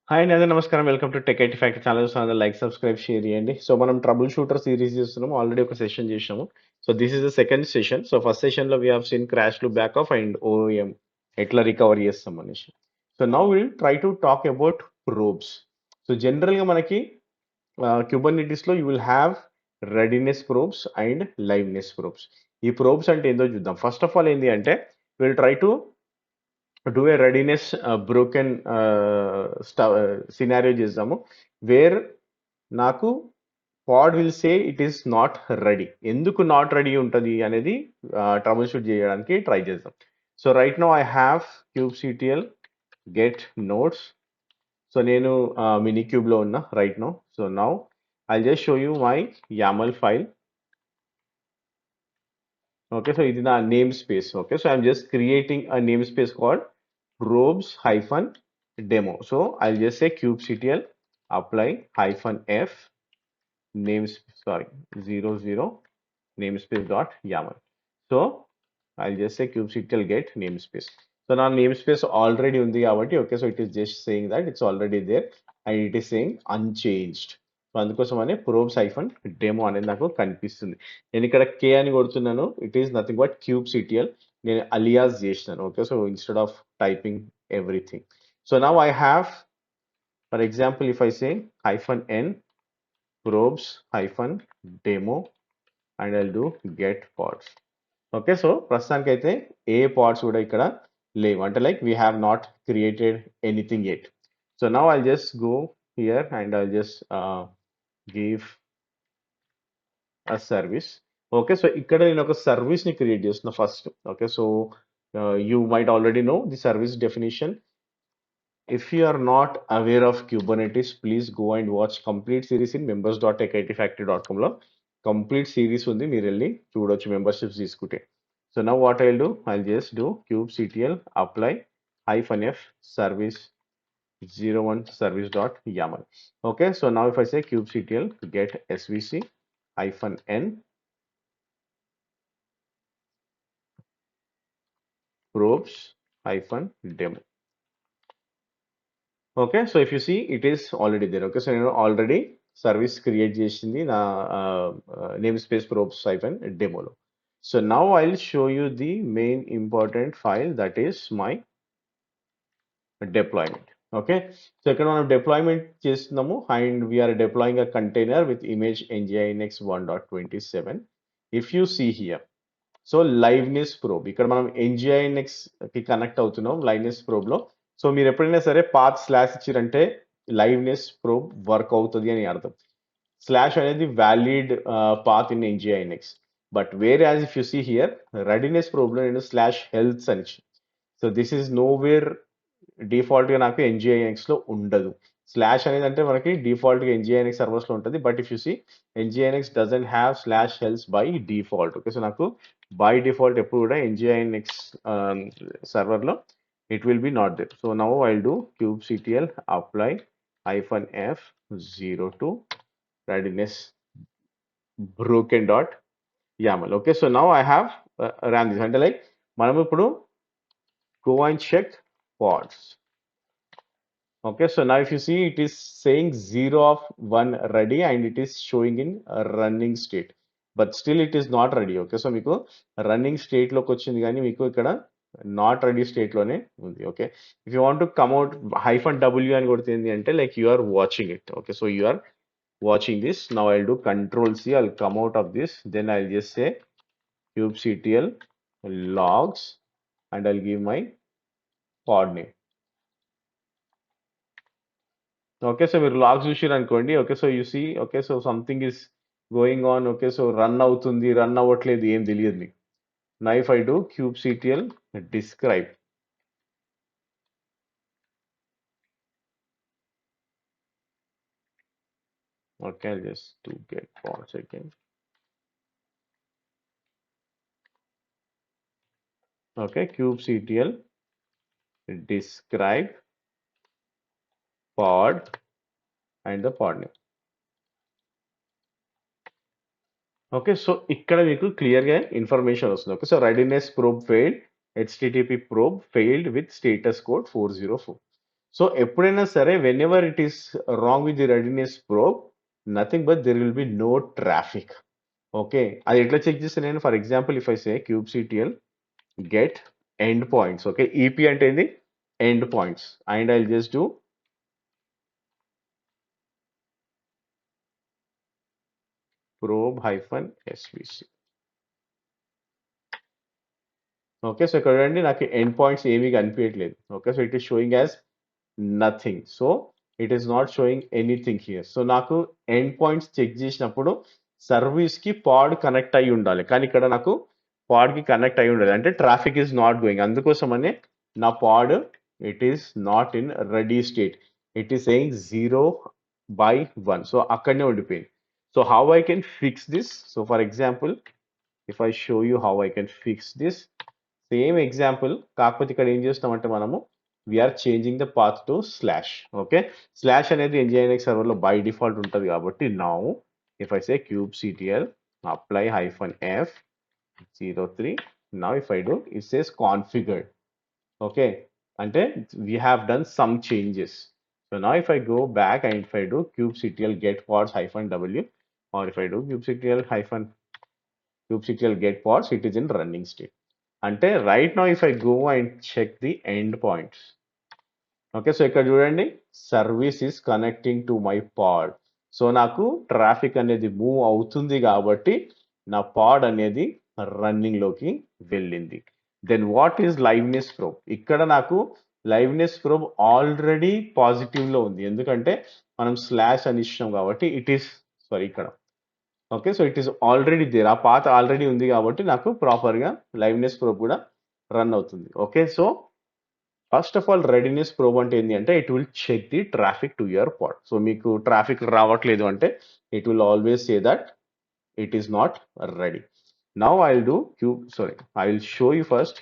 Hi అండి, అందరూ నమస్కారం. Welcome to tech IT factory channel. So అందరూ లైక్, సబ్స్క్రైబ్, షేర్ చేయండి. సో మనం ట్రబుల్ షూటర్ సిరీస్ చేస్తున్నాము. ఆల్రెడీ ఒక సెషన్ చేసాము. So this is the second session. So first session లో వీ హావ్ సీన్ క్రాష్ లు, బ్యాకప్ అండ్ ఓఎం ఎట్లా recover చేస్తాం అనేసి. So now will try to talk about probes. So general గా మనకి క్యూబర్నిటీస్ లో you will have readiness probes and liveness probes. ఈ probes అంటే ఏందో చూద్దాం. ఫస్ట్ ఆఫ్ ఆల్ ఏంటి అంటే will try to do a readiness broken scenario చేద్దాము, వేర్ నాకు pod will say it is not ready. ఎందుకు నాట్ రెడీ ఉంటుంది అనేది ట్రబుల్ షూట్ చేయడానికి ట్రై చేద్దాం. So right now I have kube CTL get nodes. So నేను minikube లో ఉన్నా right now. So now I just show you my YAML file. Okay, so ఇది నా name space. Okay, so I'm just creating a name space called probes hyphen demo. So I'll just say kubectl apply hyphen f sorry, 00 namespace dot YAML. So I'll just say kubectl get namespace. So now namespace already ఉంది కాబట్టి okay, so it is just saying that it's already there and it is saying unchanged. So అందుకోసం అనే probes hyphen demo అనేది నాకు కనిపిస్తుంది. నేను ఇక్కడ k అని కొడుతున్నాను. It is nothing but kubectl. నేను alias చేసినాను. Okay, so instead of typing everything. So now I have, for example, if I say hyphen n probes hyphen demo and I'll do get pods. Okay, so ప్రస్తుతానికి అయితే ఏ pads కూడా ఇక్కడ లేవు, అంటే like we have not created anything at. So now I'll just go here and I'll just give a service. Okay, so ఇక్కడ నేను ఒక service ని క్రియేట్ చేస్తున్నా first. Okay, so you might already know the service definition. If you are not aware of Kubernetes, please go and watch complete series in members.techitfactory.com లో complete series ఉంది, మీరు వెళ్ళి చూడొచ్చు మెంబర్షిప్స్ తీసుకుంటే. So now what I'll do, I'll just do kubectl apply hyphen f service 01 service dot YAML. Okay, so now if I say kubectl get svc hyphen n probes hyphen demo. Okay, so if you see it is already there. Okay, so నేను already service create చేసింది నా name space probes hyphen డెమోలో. So now I will show you the main important file that is my deployment. Okay, so ఇక్కడ మనం deployment చేస్తున్నాము and we're deploying a container with image nginx 1.27. If you see here, so liveness probe ఇక్కడ మనం nginx కి connect అవుతున్నాం liveness probe లో. So మీరు ఎప్పుడైనా సరే పాత్ స్లాష్ ఇచ్చిరంటే లైవ్నెస్ ప్రోబ్ వర్క్ అవుతుంది అని అర్థం. స్లాష్ అనేది valid path in nginx. But whereas if you see here readiness probe లో నేను స్లాష్ హెల్త్ అని. So this is no where default గా నాకు nginx లో ఉండదు. స్లాష్ అనేది అంటే మనకి డిఫాల్ట్ గా nginx సర్వర్స్ లో ఉంటుంది. But if you see nginx doesn't have slash health by default. Okay, so నాకు బై డిఫాల్ట్ ఎప్పుడు కూడా nginx సర్వర్ లో it will be not there. So now I'll do kubectl apply hyphen f 02 readiness broken dot YAML. Okay, so now I have ran this అంటే like మనం ఇప్పుడు go and check pods. Okay, so now if you see it is saying 0 of 1 ready and it is showing in a running state, but still it is not ready. Okay, so మీకు running state లోకి వచ్చింది కానీ మీకు ఇక్కడ not ready state లోనే ఉంది. Okay, if you want to come at hyphen w అని కొడుతుంది అంటే like you are watching it. Okay, so you are watching this. Now I'll do control C, I'll come out of this, then I'll just say kubectl logs and I'll give my pod name. Okay, so మీరు logs చూసారు అనుకోండి. Okay, so you see okay, so something is going on. Okay, so run అవుతుంది, run అవ్వట్లేదు, ఏం తెలియదు మీకు. Now if I do kubectl describe, okay, I'll just do get pods again. Okay, kubectl describe pod and the pod name. Okay, so ఇక్కడ మీకు clear గా information వస్తుంది. Okay, so readiness probe failed, http probe failed with status code 404. So ఎప్పుడైనా సరే whenever it is wrong with the readiness probe, nothing but there will be no traffic. Okay, అది ఎట్లా check చేస్తే నేను for example if I say kubectl get endpoints. Okay, EP అంటే ఏంది, end points, and I just do probe hyphen svc. Okay, so ఇక్కడ చూడండి నాకు end points ఏమీ కనిపించట్లేదు. Okay, so it is showing as nothing. So it is not showing anything here. So నాకు end points check చేసినప్పుడు service కి పాడ్ connect అయి ఉండాలి, కానీ ఇక్కడ నాకు పాడ్ కి కనెక్ట్ అయి ఉండదు, అంటే ట్రాఫిక్ ఈజ్ నాట్ గోయింగ్. అందుకోసమనే నా pod it is not in ready state, it is saying 0/1. So అక్కడనే ఉండిపోయింది. So how I can fix this? So for example if I show you how I can fix this, same example, కాకపోతే ఇక్కడ ఏం చేస్తామంటే మనము we're changing the path to slash. Okay, slash అనేది nginx సర్వర్లో by default ఉంటుంది కాబట్టి now if I say kubectl apply -f 03, now if I do it says configured. Okay, అంటే we have done some changes. So now if I go back and if I do kubectl get pods -w, or if I do kubectl get pods, it is in running state. అంటే right now if I go and check the end points, okay, so ఇక్కడ చూడండి service is connecting to my pod. So నాకు traffic అనేది move అవుతుంది కాబట్టి నా pod అనేది running లోకి వెళ్ళింది. Then what is liveness probe? ఇక్కడ నాకు లైవ్నెస్ ప్రోబ్ ఆల్రెడీ పాజిటివ్ లో ఉంది, ఎందుకంటే మనం స్లాష్ అని ఇచ్చినాం కాబట్టి ఇట్ ఈస్ సారీ ఇక్కడ. Okay, so it is already there, ఆ పాత్ ఆల్రెడీ ఉంది కాబట్టి నాకు ప్రాపర్గా లైవ్నెస్ ప్రోబ్ కూడా రన్ అవుతుంది. Okay, so first of all readiness probe అంటే ఏంటి అంటే it will check the traffic to your pod. So మీకు ట్రాఫిక్ రావట్లేదు అంటే it will always say that it is not ready. Now I will do I will show you first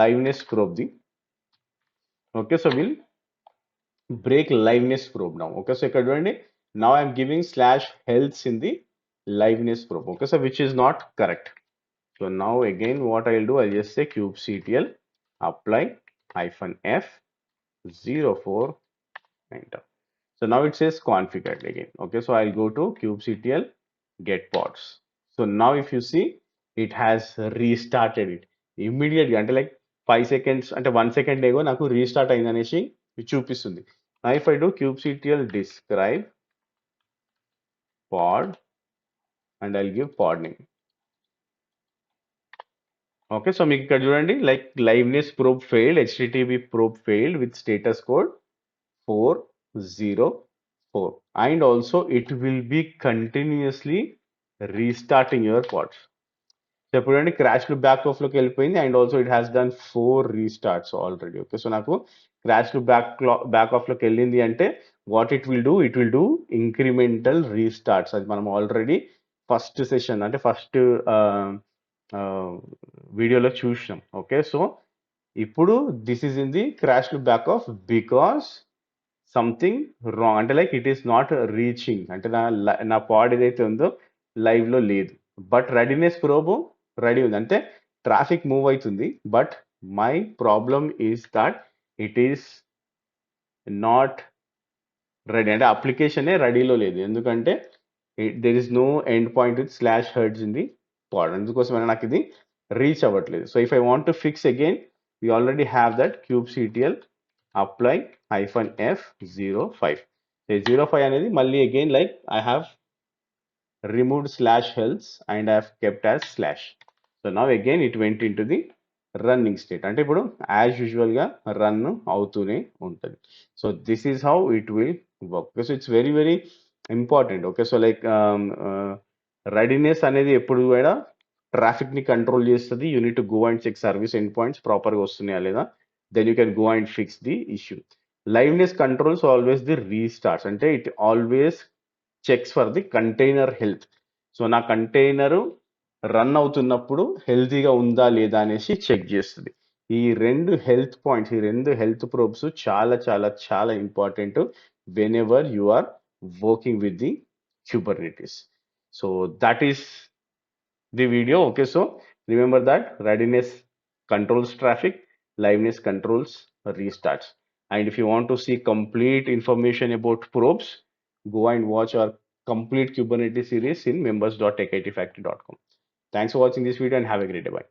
liveness probe the. Okay, so we'll break liveness probe now. Okay, so ఇక్కడ చూడండి now I'm giving /health in the liveness probe. Okay, so which is not correct. So now again what I'll do, I'll just say kubectl apply -f 04 enter. So now it says configured again. Okay, so I'll go to kubectl get pods. So now if you see it has restarted it immediately, అంటే like 5 seconds అంటే 1 second ago నాకు restart అయింది అనేసి చూపిస్తుంది. Now if I do kubectl describe pod and I'll give pod name. Okay, so మీకు ఇక్కడ చూడండి like liveness probe failed, http probe failed with status code 404, and also it will be continuously restarting your pods. So ఇప్పుడు చూడండి crash loop back off లోకి వెళ్ళిపోయింది, and also it has done 4 restarts already. Okay, so నాకు crash loop back off లోకి వెళ్ళింది అంటే what it will do incremental restarts. అది మనం ఆల్రెడీ ఫస్ట్ సెషన్ అంటే ఫస్ట్ వీడియోలో చూసినాం. ఓకే, సో ఇప్పుడు this is in the crash loop back off because something wrong, అంటే like it is not reaching, అంటే నా పాడ్ ఏదైతే ఉందో లైవ్ లో లేదు, బట్ రెడీనెస్ ప్రోబ్ రెడీ ఉంది, అంటే ట్రాఫిక్ మూవ్ అవుతుంది. But my problem is that it is not ready, అంటే అప్లికేషనే రెడీలో లేదు, ఎందుకంటే there is no endpoint with /heads in the pod. అందుకోసమైనా నాకు ఇది రీచ్ అవ్వట్లేదు. So if I want to fix again, we already have that kubectl apply -f 05. So 05 అనేది మళ్ళీ again like I have removed /health and I have kept as /. So now again it went into the running state, అంటే ఇప్పుడు as usual గా run అవుతూనే ఉంటుంది. So this is how it will work. So it's very very important. Okay, so like readiness అనేది ఎప్పుడు కూడా traffic ని control చేస్తుంది. You need to go and check service endpoints proper గా వస్తున్నాయా లేదా, then you can go and fix the issue. Liveness controls always the restarts, అంటే it always checks for the container health. So నా container run అవుతున్నప్పుడు హెల్తీగా ఉందా లేదా అనేసి చెక్ చేస్తుంది. ఈ రెండు హెల్త్ పాయింట్స్, ఈ రెండు హెల్త్ ప్రోబ్స్ చాలా చాలా చాలా important whenever you are working with the Kubernetes. So that is the video. Okay, so remember that readiness controls traffic, liveness controls restarts. And if you want to see complete information about probes, go and watch our complete Kubernetes series in members.techitfactory.com. Thanks for watching this video and have a great day. Bye.